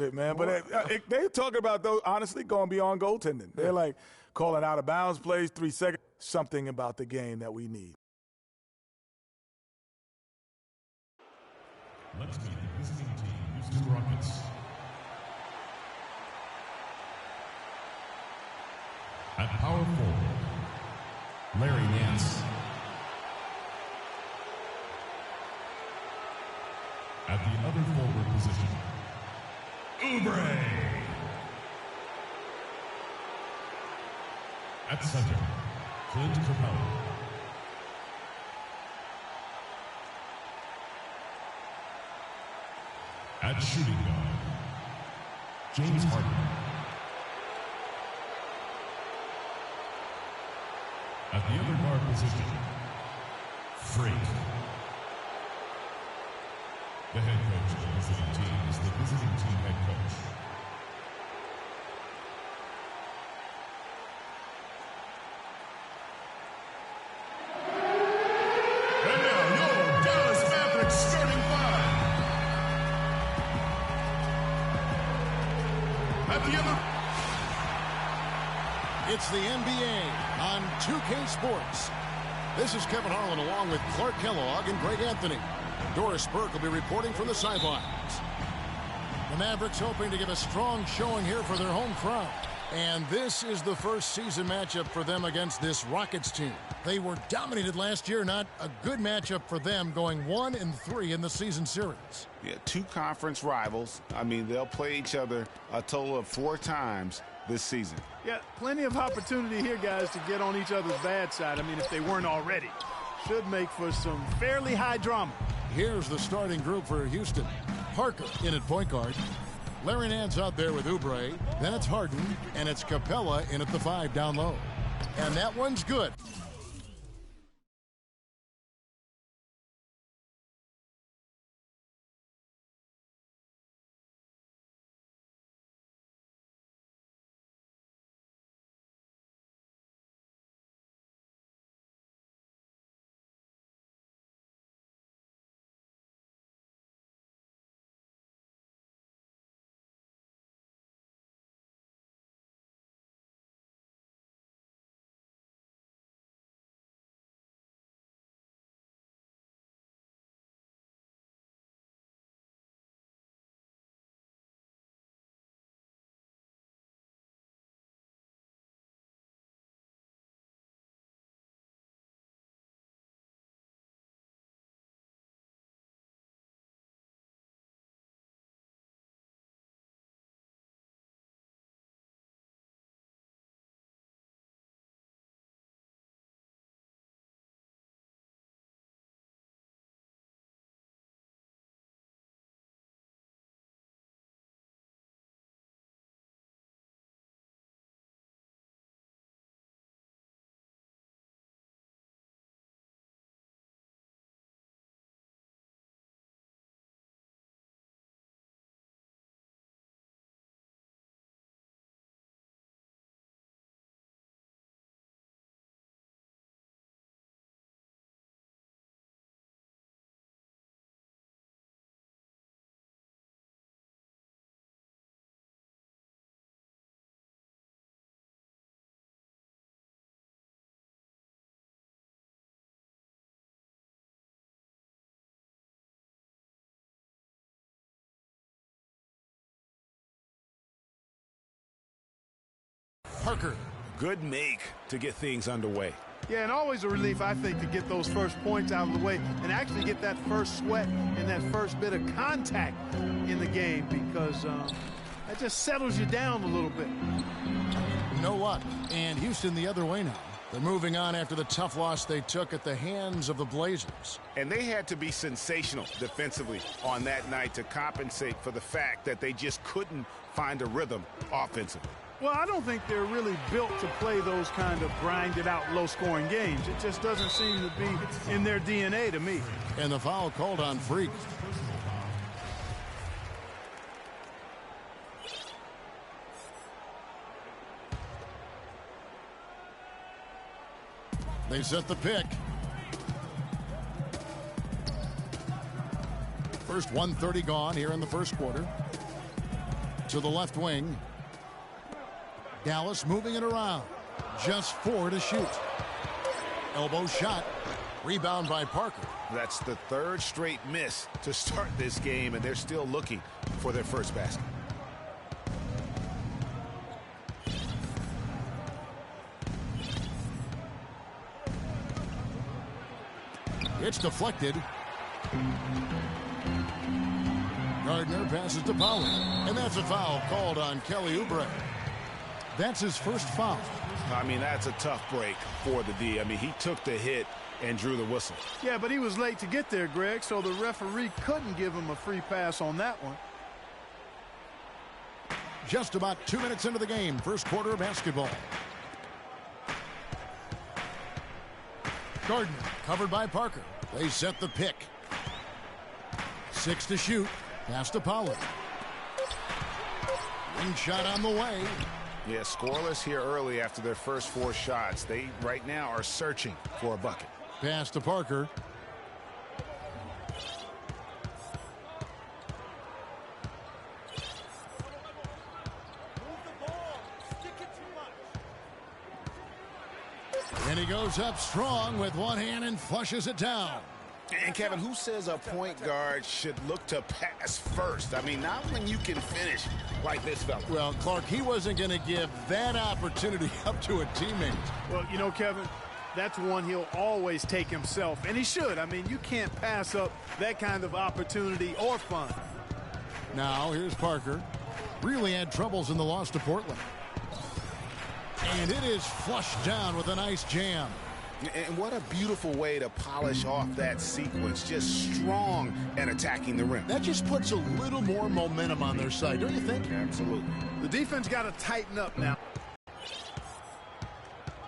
it, man. But they talking about, though, honestly, going beyond goaltending. They're like calling out of bounds plays, 3 seconds, something about the game that we need. Let's meet the visiting team, Houston Rockets. At power forward, Larry Nance. At the other forward position, Oubre. At center, Clint Capella. At shooting guard, James Harden. At the other guard position, Freak. The head coach of the visiting team is the visiting team head coach. And now, your Dallas Mavericks starting five. At the other... It's the NBA on 2K Sports. This is Kevin Harlan along with Clark Kellogg and Greg Anthony. Doris Burke will be reporting from the sidelines. The Mavericks hoping to give a strong showing here for their home crowd. And this is the first season matchup for them against this Rockets team. They were dominated last year, not a good matchup for them, going 1-3 in the season series. Yeah, 2 conference rivals. I mean, they'll play each other a total of 4 times this season. Yeah, plenty of opportunity here, guys, to get on each other's bad side. I mean, if they weren't already. Should make for some fairly high drama. Here's the starting group for Houston. Parker in at point guard. Larry Nance out there with Oubre. Then it's Harden, and it's Capella in at the 5 down low. And that one's good. Parker. Good make to get things underway. Yeah, and always a relief, I think, to get those first points out of the way and actually get that first sweat and that first bit of contact in the game, because that just settles you down a little bit. You know what? And Houston the other way now. They're moving on after the tough loss they took at the hands of the Blazers. And they had to be sensational defensively on that night to compensate for the fact that they just couldn't find a rhythm offensively. Well, I don't think they're really built to play those kind of grinded-out, low-scoring games. It just doesn't seem to be in their DNA to me. And the foul called on Freak. They set the pick. First 1:30 gone here in the first quarter. to the left wing. Dallas moving it around. Just 4 to shoot. Elbow shot. Rebound by Parker. That's the 3rd straight miss to start this game, and they're still looking for their first basket. It's deflected. Gardner passes to Powell, and that's a foul called on Kelly Oubre. That's his first foul. I mean, that's a tough break for the D. I mean, he took the hit and drew the whistle. Yeah, but he was late to get there, Greg, so the referee couldn't give him a free pass on that one. Just about 2 minutes into the game, first quarter of basketball. Gardner covered by Parker. They set the pick. 6 to shoot. Pass to Pollard. Wing shot on the way. Yeah, scoreless here early after their first 4 shots. They right now are searching for a bucket. Pass to Parker. And he goes up strong with one hand and flushes it down. And Kevin, who says a point guard should look to pass first? I mean, not when you can finish like this fella. Well, Clark, he wasn't going to give that opportunity up to a teammate. Well, you know, Kevin, that's one he'll always take himself, and he should. I mean, you can't pass up that kind of opportunity or fun. Now, here's Parker. Really had troubles in the loss to Portland. And it is flushed down with a nice jam. And what a beautiful way to polish off that sequence. Just strong and attacking the rim. That just puts a little more momentum on their side, don't you think? Absolutely. The defense got to tighten up now.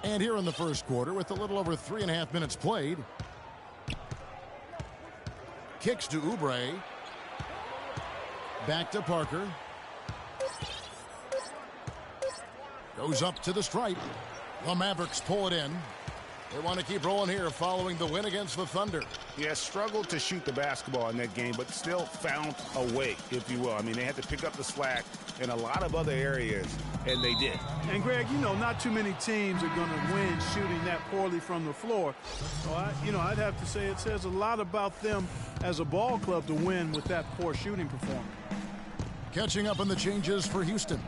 And here in the first quarter, with a little over 3.5 minutes played. Kicks to Oubre. Back to Parker. Goes up to the stripe. The Mavericks pull it in. They want to keep rolling here following the win against the Thunder. Yeah, struggled to shoot the basketball in that game, but still found a way, if you will. I mean, they had to pick up the slack in a lot of other areas, and they did. And, Greg, you know, not too many teams are going to win shooting that poorly from the floor. So, I'd have to say it says a lot about them as a ball club to win with that poor shooting performance. Catching up on the changes for Houston.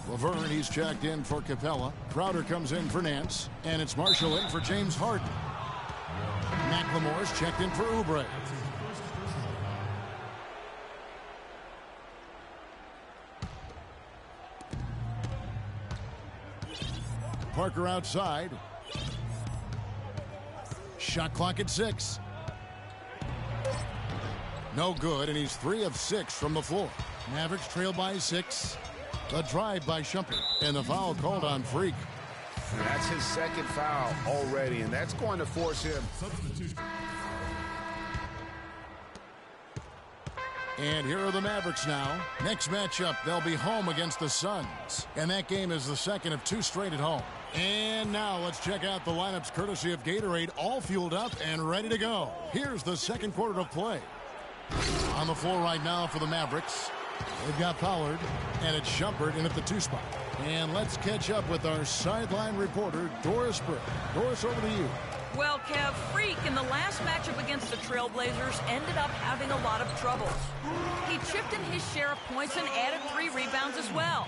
Laverne, he's checked in for Capella. Crowder comes in for Nance. And it's Marshall in for James Harden. McLemore's checked in for Oubre. Parker outside. Shot clock at 6. No good, and he's 3 of 6 from the floor. Mavericks trail by 6. A drive by Shumpert, and the foul called on Freak. That's his second foul already, and that's going to force him. And here are the Mavericks now. Next matchup, they'll be home against the Suns. And that game is the second of 2 straight at home. And now let's check out the lineups courtesy of Gatorade, all fueled up and ready to go. Here's the second quarter of play. On the floor right now for the Mavericks. They've got Pollard, and it's Shumpert in at the 2 spot. And let's catch up with our sideline reporter, Doris Burke. Doris, over to you. Well, Kev, Freak in the last matchup against the Trailblazers ended up having a lot of troubles. He chipped in his share of points and added 3 rebounds as well.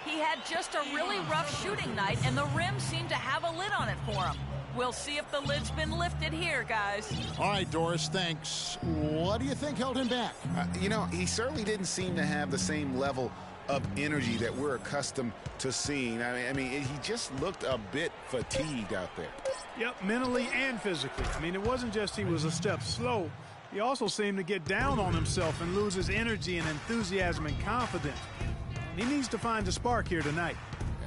He had just a really rough shooting night, and the rim seemed to have a lid on it for him. We'll see if the lid's been lifted here, guys. All right, Doris, thanks. What do you think held him back? He certainly didn't seem to have the same level of energy that we're accustomed to seeing. I mean, he just looked a bit fatigued out there. Yep, mentally and physically. I mean, it wasn't just he was a step slow. He also seemed to get down on himself and lose his energy and enthusiasm and confidence. He needs to find a spark here tonight.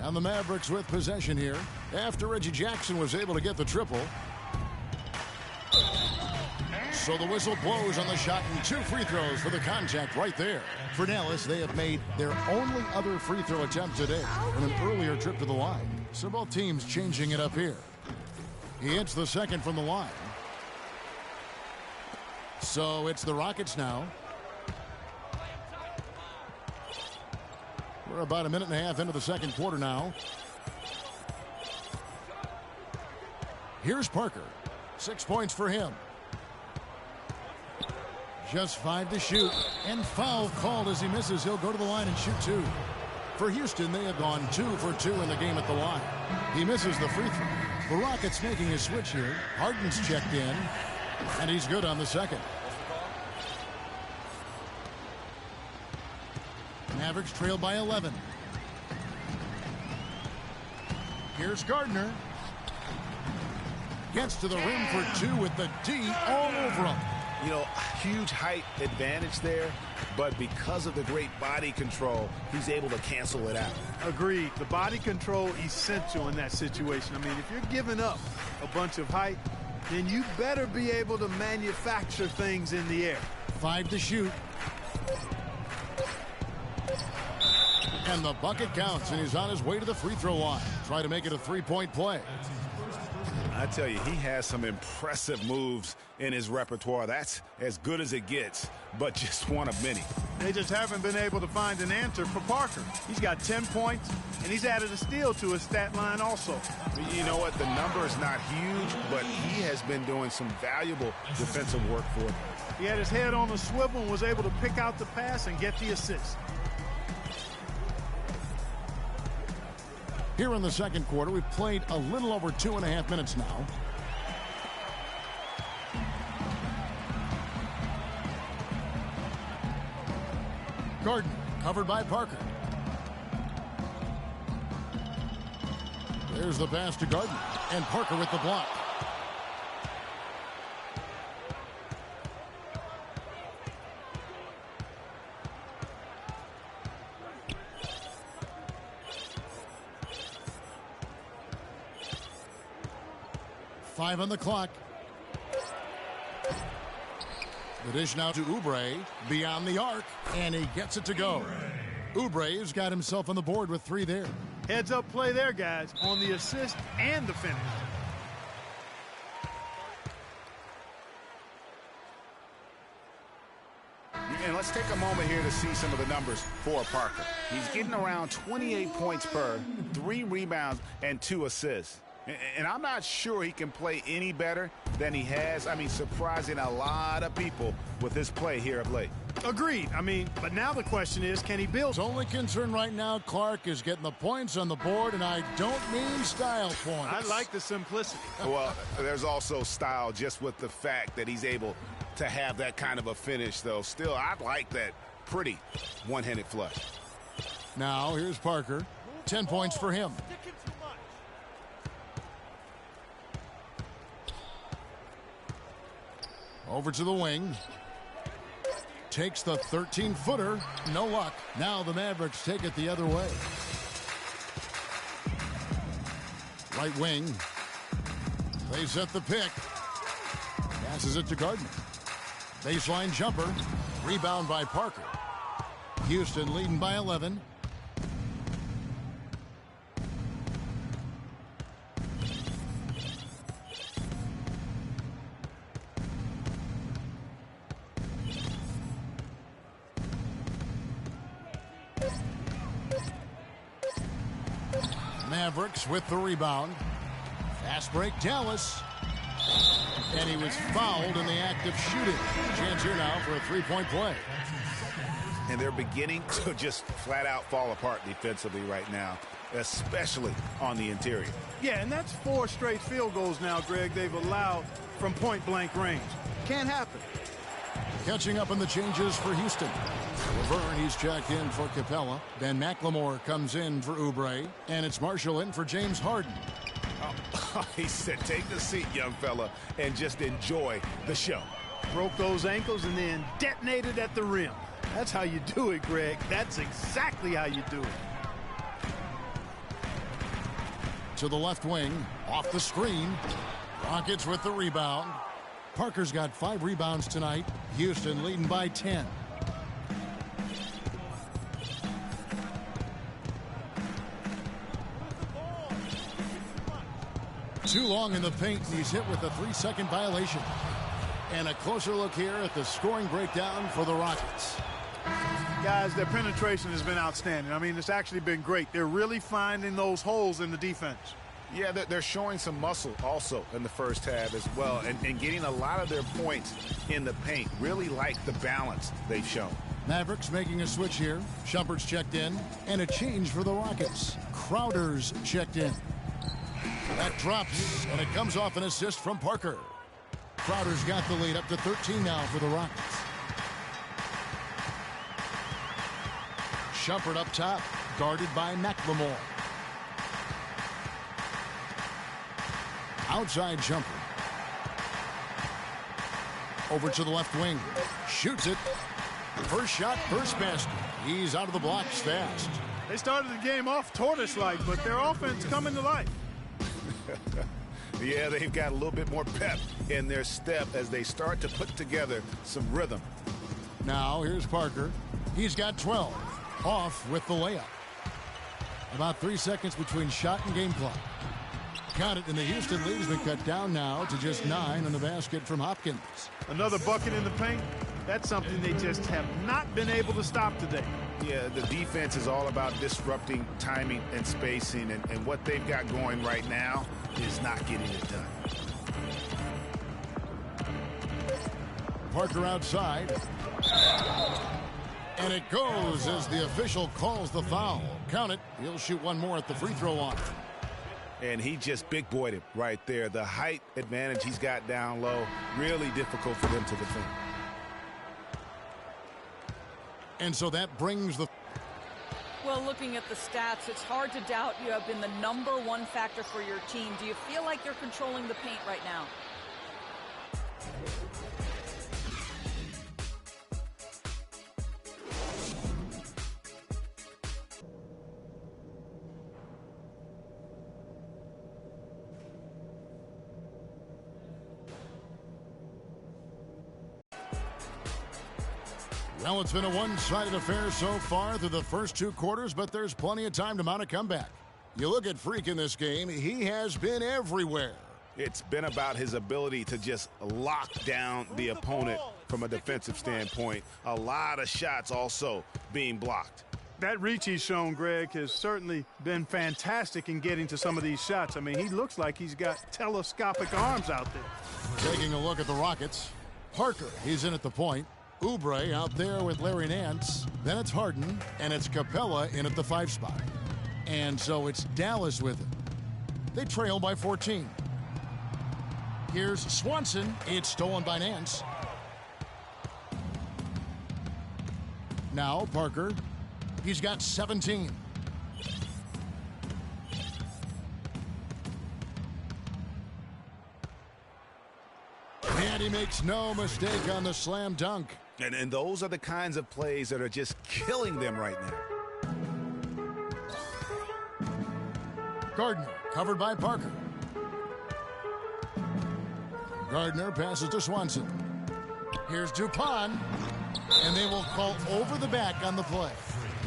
And the Mavericks with possession here after Reggie Jackson was able to get the triple. So the whistle blows on the shot and 2 free throws for the contact right there. For Dallas, they have made their only other free throw attempt today on an earlier trip to the line. So both teams changing it up here. He hits the second from the line. So it's the Rockets now. We're about a minute and a half into the second quarter now. Here's Parker. 6 points for him. Just 5 to shoot. And foul called as he misses. He'll go to the line and shoot 2. For Houston, they have gone 2 for 2 in the game at the line. He misses the free throw. The Rockets making a switch here. Harden's checked in. And he's good on the second. Mavericks trail by 11. Here's Gardner. Gets to the rim for 2 with the D all over him. You know, huge height advantage there, but because of the great body control, he's able to cancel it out. Agreed. The body control essential in that situation. I mean, if you're giving up a bunch of height, then you better be able to manufacture things in the air. 5 to shoot. And the bucket counts, and he's on his way to the free throw line. Try to make it a 3-point play. I tell you, he has some impressive moves in his repertoire. That's as good as it gets, but just one of many. They just haven't been able to find an answer for Parker. He's got 10 points, and he's added a steal to his stat line also. You know what? The number is not huge, but he has been doing some valuable defensive work for him. He had his head on a swivel and was able to pick out the pass and get the assist. Here in the second quarter, we've played a little over 2.5 minutes now. Gardner covered by Parker. There's the pass to Gardner, and Parker with the block. Five on the clock. The dish now to Oubre, beyond the arc, and he gets it to go. Oubre has got himself on the board with 3 there. Heads up play there, guys, on the assist and the finish. And let's take a moment here to see some of the numbers for Parker. He's getting around 28 points per, 3 rebounds, and 2 assists. And I'm not sure he can play any better than he has. I mean, surprising a lot of people with his play here of late. Agreed. I mean, but now the question is, can he build? His only concern right now, Clark, is getting the points on the board, and I don't mean style points. I like the simplicity. Well, there's also style just with the fact that he's able to have that kind of a finish, though. Still, I like that pretty one-handed flush. Now, here's Parker. 10 points for him. Over to the wing. Takes the 13-footer. No luck. Now the Mavericks take it the other way. Right wing. They set the pick. Passes it to Gardner. Baseline jumper. Rebound by Parker. Houston leading by 11. Mavericks with the rebound. Fast break, Dallas. And he was fouled in the act of shooting. Chance here now for a 3-point play. And they're beginning to just flat out fall apart defensively right now, especially on the interior. Yeah, and that's 4 straight field goals now, Greg, they've allowed from point-blank range. Can't happen. Catching up on the changes for Houston. Laverne, he's checked in for Capella. Ben McLemore comes in for Oubre. And it's Marshall in for James Harden. He said, take the seat, young fella, and just enjoy the show. Broke those ankles and then detonated at the rim. That's how you do it, Greg. That's exactly how you do it. To the left wing, off the screen. Rockets with the rebound. Parker's got 5 rebounds tonight. Houston leading by 10. Too long in the paint, and he's hit with a 3-second violation. And a closer look here at the scoring breakdown for the Rockets. Guys, their penetration has been outstanding. I mean, it's actually been great. They're really finding those holes in the defense. Yeah, they're showing some muscle also in the first half as well, and getting a lot of their points in the paint. Really like the balance they've shown. Mavericks making a switch here. Shumpert's checked in, and a change for the Rockets. Crowder's checked in. That drops, and it comes off an assist from Parker. Crowder's got the lead up to 13 now for the Rockets. Shumpert up top, guarded by McLemore. Outside Shumpert. Over to the left wing. Shoots it. First shot, first basket. He's out of the blocks fast. They started the game off tortoise-like, but their offense coming to life. Yeah, they've got a little bit more pep in their step as they start to put together some rhythm. Now here's Parker. He's got 12. Off with the layup. About 3 seconds between shot and game clock. Count it, and the Houston lead has been cut down now to just 9 on the basket from Hopkins. Another bucket in the paint. That's something they just have not been able to stop today. Yeah, the defense is all about disrupting timing and spacing, and what they've got going right now is not getting it done. Parker outside. And it goes as the official calls the foul. Count it. He'll shoot one more at the free throw line. And he just big-boyed it right there. The height advantage he's got down low, really difficult for them to defend. And so that brings the... Well, looking at the stats, it's hard to doubt you have been the #1 factor for your team. Do you feel like you're controlling the paint right now? Well, it's been a one-sided affair so far through the first 2 quarters, but there's plenty of time to mount a comeback. You look at Freak in this game, he has been everywhere. It's been about his ability to just lock down the opponent from a defensive standpoint. A lot of shots also being blocked. That reach he's shown, Greg, has certainly been fantastic in getting to some of these shots. I mean, he looks like he's got telescopic arms out there. Taking a look at the Rockets. Parker, he's in at the point. Oubre out there with Larry Nance. Then it's Harden, and it's Capella in at the 5 spot. And so it's Dallas with it. They trail by 14. Here's Swanson. It's stolen by Nance. Now Parker. He's got 17. And he makes no mistake on the slam dunk. And those are the kinds of plays that are just killing them right now. Gardner covered by Parker. Gardner passes to Swanson. Here's Dupont. And they will call over the back on the play.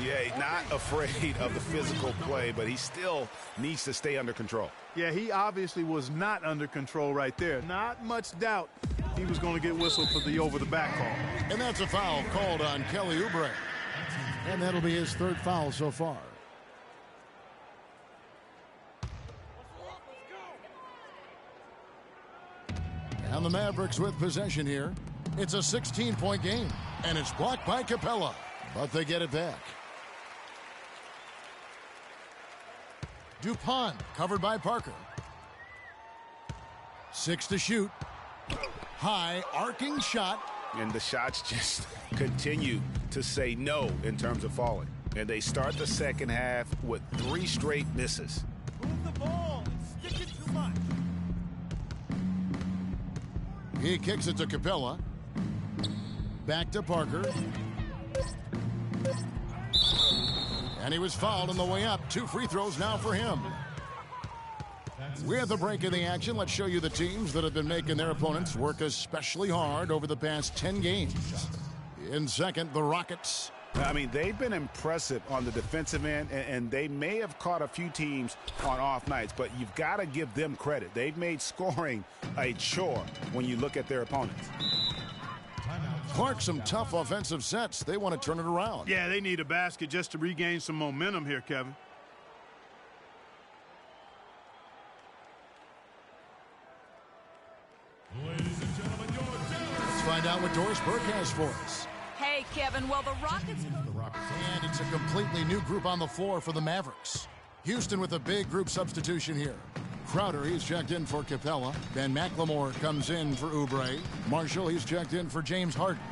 Yeah, not afraid of the physical play, but he still needs to stay under control. Yeah, he obviously was not under control right there. Not much doubt he was going to get whistled for the over-the-back call. And that's a foul called on Kelly Oubre. And that'll be his 3rd foul so far. And the Mavericks with possession here. It's a 16-point game, and it's blocked by Capella, but they get it back. Dupont covered by Parker. 6 to shoot. High arcing shot. And the shots just continue to say no in terms of falling. And they start the second half with 3 straight misses. Move the ball and stick it too much. He kicks it to Capella. Back to Parker. And he was fouled on the way up. 2 free throws now for him. We're at the break in the action. Let's show you the teams that have been making their opponents work especially hard over the past 10 games. In second, the Rockets. I mean, they've been impressive on the defensive end, and they may have caught a few teams on off nights, but you've got to give them credit. They've made scoring a chore when you look at their opponents. Timeout. Clark, some tough offensive sets. They want to turn it around. Yeah, they need a basket just to regain some momentum here, Kevin. Ladies and gentlemen, your Let's find out what Doris Burke has for us. Hey, Kevin, well, the Rockets... And it's a completely new group on the floor for the Mavericks. Houston with a big group substitution here. Crowder, he's checked in for Capella. Ben McLemore comes in for Oubre. Marshall, he's checked in for James Harden.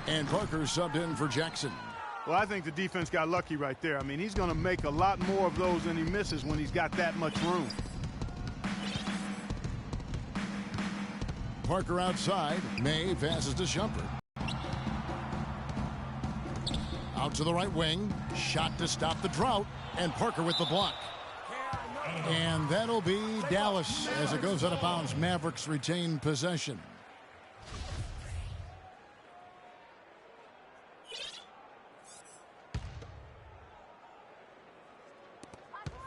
And Parker subbed in for Jackson. Well, I think the defense got lucky right there. I mean, he's going to make a lot more of those than he misses when he's got that much room. Parker outside. May passes to Shumpert. Out to the right wing. Shot to stop the drought. And Parker with the block. And that'll be Dallas as it goes out of bounds. Mavericks retain possession.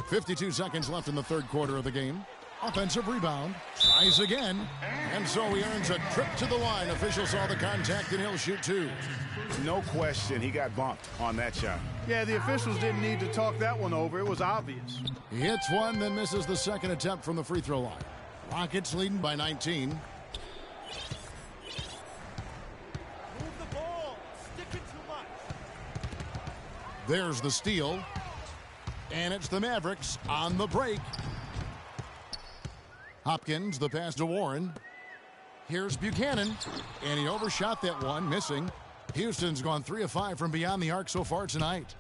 .52 seconds left in the third quarter of the game. Offensive rebound. Tries again. And so he earns a trip to the line. Official saw the contact and he'll shoot two. No question he got bumped on that shot. Yeah, the officials didn't need to talk that one over. It was obvious. He hits one, then misses the second attempt from the free throw line. Rockets leading by 19. Move the ball. Sticking too much. There's the steal. And it's the Mavericks on the break. Hopkins, the pass to Warren. Here's Buchanan. And he overshot that one, missing. Houston's gone 3 of 5 from beyond the arc so far tonight.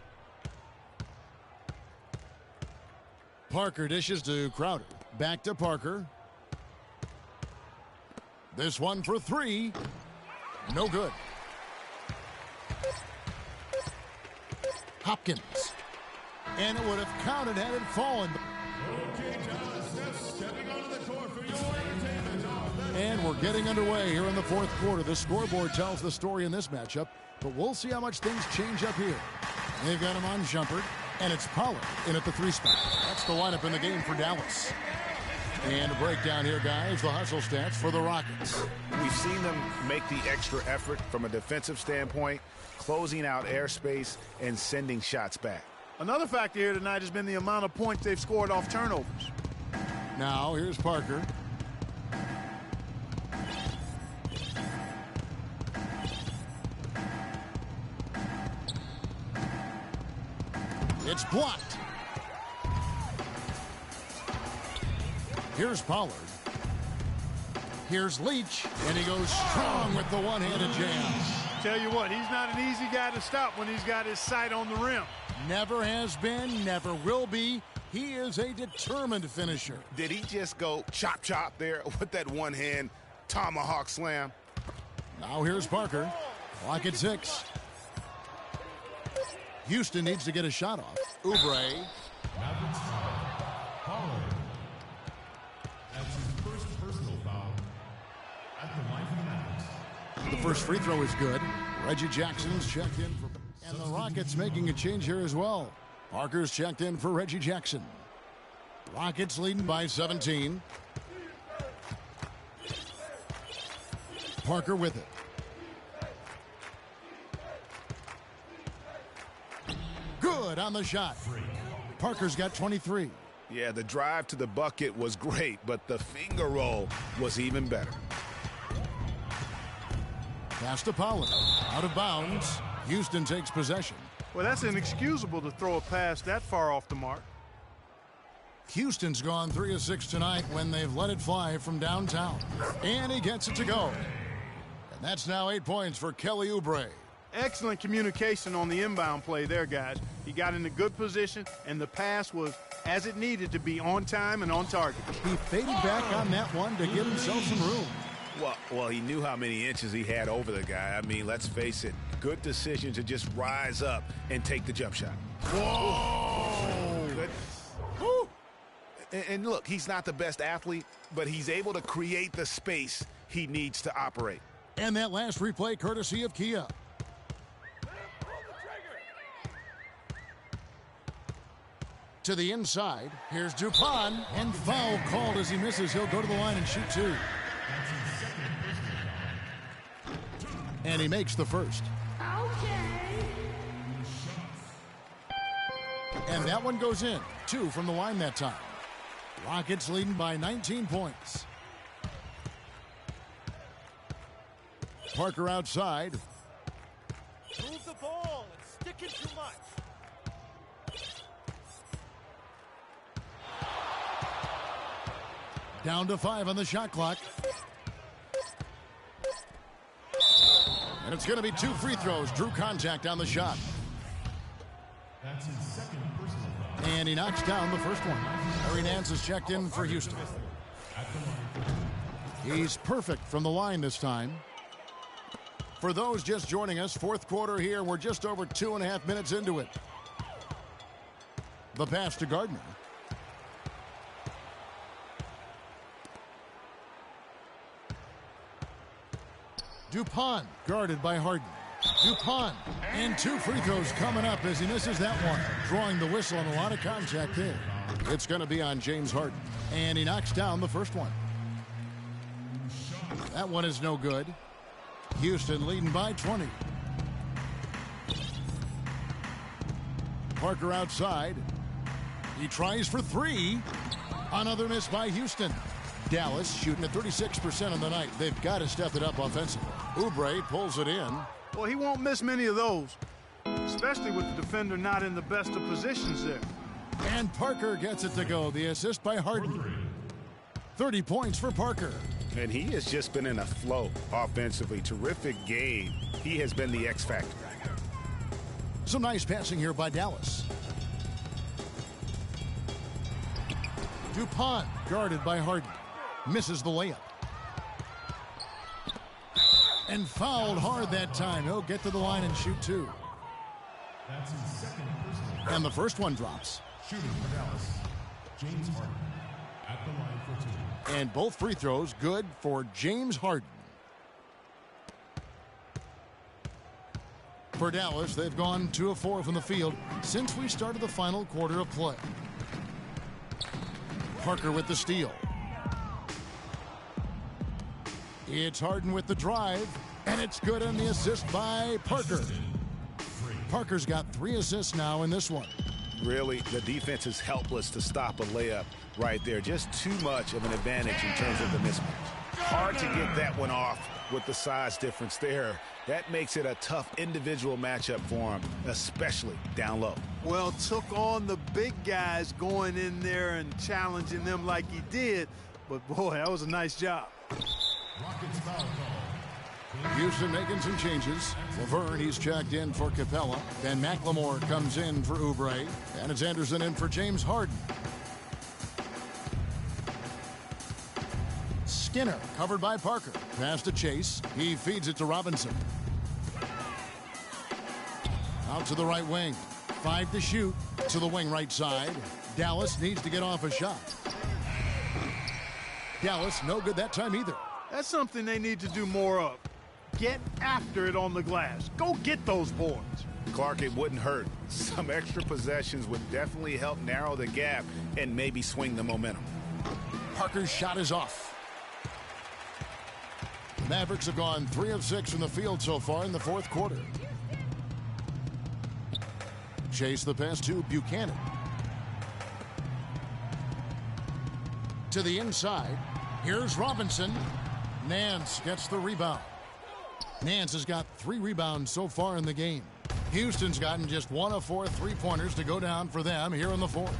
Parker dishes to Crowder. Back to Parker. This one for 3. No good. Hopkins. And it would have counted had it fallen. Okay, John, stepping onto the court for your entertainment. And we're getting underway here in the fourth quarter. The scoreboard tells the story in this matchup, but we'll see how much things change up here. They've got him on Shumpert, and it's Pollard in at the 3 spot. That's the lineup in the game for Dallas. And a breakdown here, guys, the hustle stats for the Rockets. We've seen them make the extra effort from a defensive standpoint, closing out airspace and sending shots back. Another factor here tonight has been the amount of points they've scored off turnovers. Now, here's Parker. It's blocked. Here's Pollard. Here's Leach, and he goes strong with the one-handed jam. Tell you what, he's not an easy guy to stop when he's got his sight on the rim. Never has been, never will be. He is a determined finisher. Did he just go chop chop there with that one-hand tomahawk slam? Now here's Parker. Clock at 6. Houston needs to get a shot off. Oubre. Mavericks foul. Pollard. That's his first personal foul at the line for the Mavericks. The first free throw is good. Reggie Jackson's checked in for... And the Rockets making a change here as well. Parker's checked in for Reggie Jackson. Rockets leading by 17. Parker with it. Good on the shot. Parker's got 23. Yeah, the drive to the bucket was great, but the finger roll was even better. Pass to Pollard. Out of bounds. Houston takes possession. Well, that's inexcusable to throw a pass that far off the mark. Houston's gone 3 of 6 tonight when they've let it fly from downtown. And he gets it to go. And that's now 8 points for Kelly Oubre. Excellent communication on the inbound play there, guys. He got in a good position, and the pass was as it needed to be on time and on target. He faded back on that one to give himself some room. Well, he knew how many inches he had over the guy. I mean, let's face it, good decision to just rise up and take the jump shot. Whoa! Goodness. Woo. And look, he's not the best athlete, but he's able to create the space he needs to operate. And that last replay courtesy of Kia. To the inside, here's Dupont, and foul called as he misses. He'll go to the line and shoot 2. And he makes the first. And that one goes in. 2 from the line that time. Rockets leading by 19 points. Parker outside. Move the ball. It's sticking too much. Down to 5 on the shot clock. And it's going to be 2 free throws. Drew contact on the shot. That's his second personal foul. And he knocks down the first one. Larry Nance is checked in for Houston. At the line. He's perfect from the line this time. For those just joining us, fourth quarter here. We're just over 2.5 minutes into it. The pass to Gardner. Dupont guarded by Harden. Dupont and 2 free throws coming up as he misses that one. Drawing the whistle and a lot of contact there. It's going to be on James Harden. And he knocks down the first one. That one is no good. Houston leading by 20. Parker outside. He tries for 3. Another miss by Houston. Dallas shooting at 36% on the night. They've got to step it up offensively. Oubre pulls it in. Well, he won't miss many of those, especially with the defender not in the best of positions there. And Parker gets it to go. The assist by Harden. 30 points for Parker. And he has just been in a flow offensively. Terrific game. He has been the X factor. Some nice passing here by Dallas. Dupont guarded by Harden. Misses the layup. And fouled hard that time. He'll get to the line and shoot 2. That's his second personal foul. And the first one drops. Shooting for Dallas, James Harden. At the line for 2. And both free throws good for James Harden. For Dallas, they've gone 2 of 4 from the field since we started the final quarter of play. Parker with the steal. It's Harden with the drive, and it's good on the assist by Parker. Parker's got 3 assists now in this one. Really, the defense is helpless to stop a layup right there. Just too much of an advantage in terms of the mismatch. Hard to get that one off with the size difference there. That makes it a tough individual matchup for him, especially down low. Well, took on the big guys going in there and challenging them like he did. But, boy, that was a nice job. Rockets foul call. Houston making some changes. Laverne, he's checked in for Capella. Then McLemore comes in for Oubre. And it's Anderson in for James Harden. Skinner covered by Parker. Pass to Chase. He feeds it to Robinson. Out to the right wing. 5 to shoot. To the wing right side. Dallas needs to get off a shot. Dallas no good that time either. That's something they need to do more of. Get after it on the glass. Go get those boards. Clark, it wouldn't hurt. Some extra possessions would definitely help narrow the gap and maybe swing the momentum. Parker's shot is off. Mavericks have gone 3 of 6 from the field so far in the fourth quarter. Chase the pass to Buchanan. To the inside. Here's Robinson. Nance gets the rebound. Nance has got 3 rebounds so far in the game. Houston's gotten just 1 of 4 3-pointers to go down for them here in the fourth.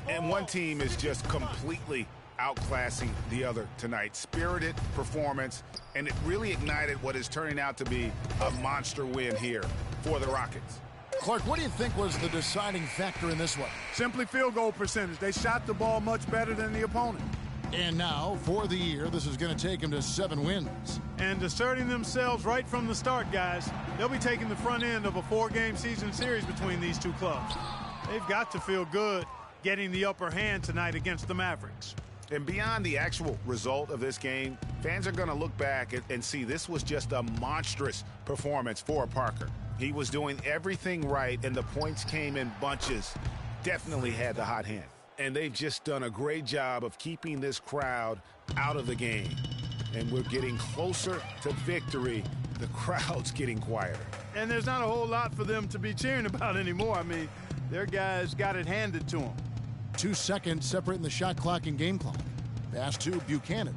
And one team is just completely outclassing the other tonight. Spirited performance, and it really ignited what is turning out to be a monster win here for the Rockets. Clark, what do you think was the deciding factor in this one? Simply field goal percentage. They shot the ball much better than the opponent. And now, for the year, this is going to take them to 7 wins. And asserting themselves right from the start, guys. They'll be taking the front end of a 4-game season series between these two clubs. They've got to feel good getting the upper hand tonight against the Mavericks. And beyond the actual result of this game, fans are going to look back and see this was just a monstrous performance for Parker. He was doing everything right, and the points came in bunches. Definitely had the hot hand. And they've just done a great job of keeping this crowd out of the game. And we're getting closer to victory the crowd's getting quieter. And there's not a whole lot for them to be cheering about anymore. I mean, their guys got it handed to them. 2 seconds separating the shot clock and game clock. Pass to Buchanan.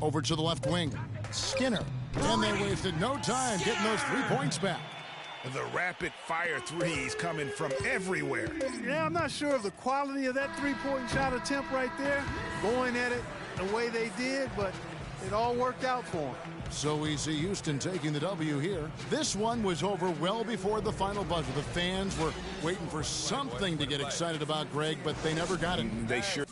Over to the left wing. Skinner. And they wasted no time getting those 3 points back. The rapid-fire threes coming from everywhere. Yeah, I'm not sure of the quality of that three-point shot attempt right there, going at it the way they did, but it all worked out for them. So we see Houston taking the W here. This one was over well before the final buzzer. The fans were waiting for something to get excited about, Greg, but they never got it. They sure.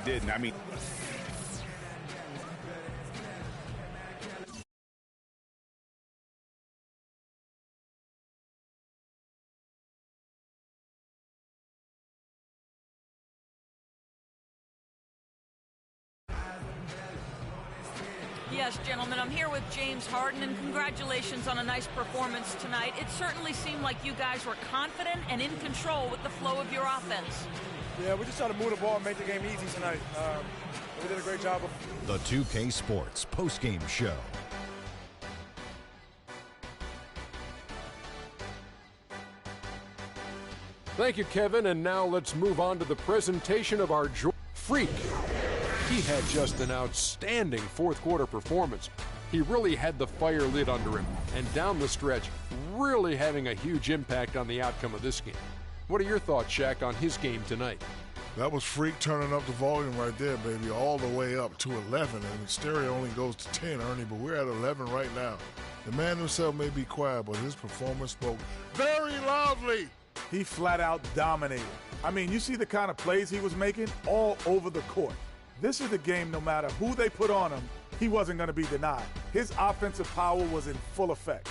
Didn't. I mean, Yes, gentlemen, I'm here with James Harden, and congratulations on a nice performance tonight. It certainly seemed like you guys were confident and in control with the flow of your offense. Yeah, we just tried to move the ball and make the game easy tonight. We did a great job of. The 2K Sports postgame show. Thank you, Kevin, and now let's move on to the presentation of our Freak. He had just an outstanding fourth quarter performance. He really had the fire lit under him, and down the stretch, really having a huge impact on the outcome of this game. What are your thoughts, Shaq, on his game tonight? That was Freak turning up the volume right there, baby, all the way up to 11. And the stereo only goes to 10, Ernie, but we're at 11 right now. The man himself may be quiet, but his performance spoke very loudly. He flat out dominated. I mean, you see the kind of plays he was making all over the court. This is the game, no matter who they put on him, he wasn't going to be denied. His offensive power was in full effect.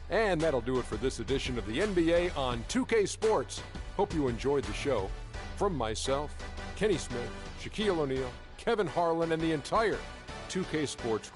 And that'll do it for this edition of the NBA on 2K Sports. Hope you enjoyed the show. From myself, Kenny Smith, Shaquille O'Neal, Kevin Harlan, and the entire 2K Sports